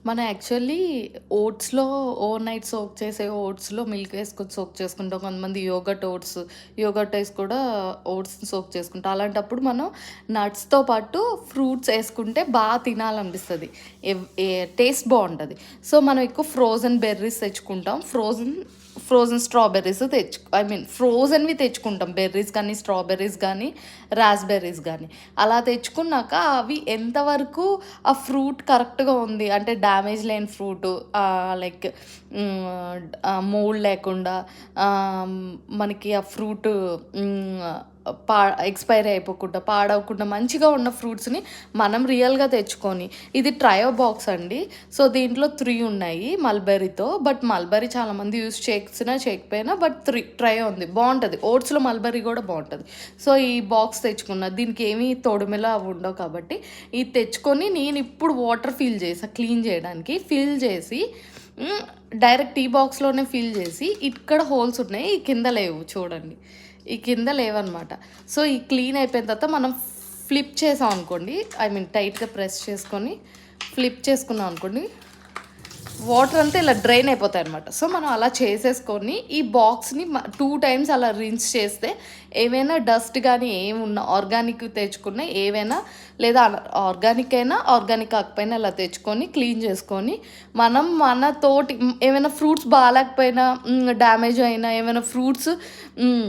మనం actually ఓట్స్‌లో over night soak చేసే ఓట్స్‌లో milk ఏసుకొని సోక్ చేసుకుంటాం. కొంతమంది యోగర్ట్ ఏసి కూడా ఓట్స్‌ని సోక్ చేసుకుంటాం. అలాంటప్పుడు మనం నట్స్‌తో పాటు ఫ్రూట్స్ ఏసుకుంటే తినాలనిపిస్తది. ఏ టేస్ట్ బావుంటది. సో, మనం ఎక్కువ ఫ్రోజన్ బెర్రీస్ తెచ్చుకుంటాం. ఫ్రోజన్ స్ట్రాబెర్రీస్ ఫ్రోజన్‌వి తెచ్చుకుంటాం. బెర్రీస్ కానీ, స్ట్రాబెర్రీస్ గానీ, రాస్‌బెర్రీస్ గానీ. అలా తెచ్చుకున్నాక అవి ఎంతవరకు ఆ ఫ్రూట్ కరెక్ట్‌గా ఉంది. అంటే డ్యామేజ్ లేని ఫ్రూటు, లైక్ మోల్డ్ లేకుండా, ఆహ్, మనకి ఆ ఫ్రూటు హ్మ్, పా ఎక్స్‌పైరీ అయిపోకుండా, పాడవకుండా మంచిగా ఉన్న ఫ్రూట్స్‌ని మనం రియల్‌గా తెచ్చుకొని, ఇది ట్రయో బాక్స్ అండి. సో, దీంట్లో 3 ఉన్నాయి మల్బెర్రీతో. బట్ మల్బెర్రీ చాలామంది యూజ్ చేయకపోయినా బట్ ట్రయో ఉంది. బావుంటది. ఓట్స్‌లో మల్బెర్రీ గూడా బావుంటది. సో, ఈ బాక్స్ తెచ్చుకున్నా. దీనికి ఏమి తొడిమెలు అవి ఉండవు కాబట్టి, ఇది తెచ్చుకొని నేనిప్పుడు వాటర్ క్లీన్ చేయడానికి. చేసి డైరెక్ట్ ఈ బాక్స్‌లోనే చేసి, ఇక్కడ హోల్స్ ఉన్నాయి. ఈ కింద లేవు చూడండి. ఈ కింద లేవనమాట. సో, ఈ క్లీన్ అయిపోయిన తర్వాత మనం ఫ్లిప్ చేసాం అనుకోండి, టైట్‌గా ప్రెస్ చేసుకొని ఫ్లిప్ చేసుకున్నాం అనుకోండి, వాటర్ అంతా ఇలా డ్రైన్ అయిపోతాయనమాట. సో, మనం అలా చేసేసుకొని ఈ బాక్స్‌ని 2 టైమ్స్ అలా రిన్స్ చేస్తే ఏవైనా డస్ట్ గానీ ఏమున్నా ఆర్గానిక్ తెచ్చుకున్న ఏవైనా, లేదా ఆర్గానిక్ అయినా, ఆర్గానిక్ కాకపోయినా ఇలా తెచ్చుకొని క్లీన్ చేసుకొని, మనం మన తోటి ఏమైనా ఫ్రూట్స్ బాలేకపోయినా, డ్యామేజ్ అయినా ఏమైనా ఫ్రూట్స్ హ్మ్.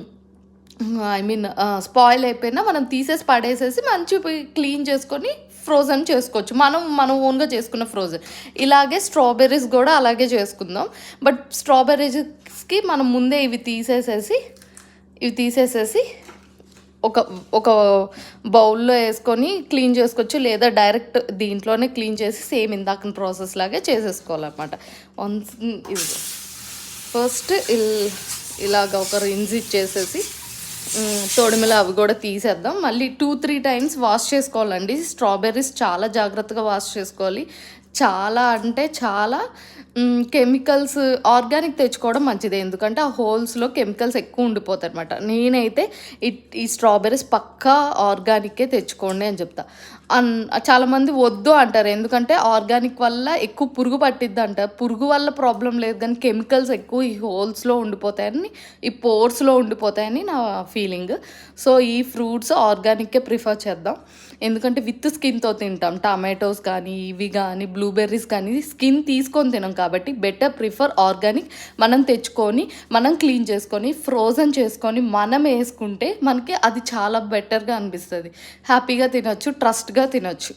స్పాయిల్ అయిపోయినా మనం తీసేసి పడేసేసి క్లీన్ చేసుకొని ఫ్రోజన్ చేసుకోవచ్చు. మనం ఓన్‌గా చేసుకున్న ఫ్రోజన్. ఇలాగే స్ట్రాబెర్రీస్ గూడా అలాగే చేసుకుందాం. బట్ స్ట్రాబెర్రీస్‌కి మనం ముందే ఇవి తీసేసేసి ఒక ఒక బౌల్‌లో ఏసుకొని క్లీన్ చేసుకోవచ్చు. లేదా డైరెక్ట్ దీంట్లోనే క్లీన్ చేసి సేమ్ ఇందాకన ప్రాసెస్ లాగే చేసేసుకోవాలనమాట. వన్స్ ఇది ఫస్ట్ ఇలాగ ఒక రిన్స్ ఇచ్చేసేసి తొడిమెలు అవి కూడా తీసేద్దాం. మళ్ళీ 2-3 టైమ్స్ వాష్ చేసుకోవాలండి. స్ట్రాబెర్రీస్ చాలా జాగ్రత్తగా వాష్ చేసుకోవాలి. చాలా అంటే చాలా కెమికల్స్ ఆర్గానిక్ తెచ్చుకోవడం మంచిదే. ఎందుకంటే ఆ హోల్స్‌లో కెమికల్స్ ఎక్కువ ఉండిపోతాయనమాట. నేనైతే ఈ స్ట్రాబెర్రీస్ పక్కా ఆర్గానికే తెచ్చుకోండి అని చెప్తా. చాలామంది వద్దు అంటారు. ఎందుకంటే ఆర్గానిక్ వల్ల ఎక్కువ పురుగు పట్టిద్దంట. పురుగు వల్ల ప్రాబ్లమ్ లేదు కానీ కెమికల్స్ ఎక్కువ ఈ హోల్స్‌లో ఉండిపోతాయని, ఈ పోర్స్‌లో ఉండిపోతాయని నా ఫీలింగ్. సో, ఈ ఫ్రూట్స్ ఆర్గానిక్కే ప్రిఫర్ చేద్దాం. ఎందుకంటే విత్ స్కిన్‌తో తింటాం. టమాటోస్ కానీ, ఇవి కానీ, బ్లూబెర్రీస్ కానీ స్కిన్ తీసుకొని తినం కాబట్టి బెటర్ ప్రిఫర్ ఆర్గానిక్. మనం తెచ్చుకొని, మనం క్లీన్ చేసుకొని, ఫ్రోజన్ చేసుకొని, మనం వేసుకుంటే మనకి అది చాలా బెటర్‌గా అనిపిస్తది. హ్యాపీగా తినొచ్చు, ట్రస్ట్‌గా తినొచ్చు.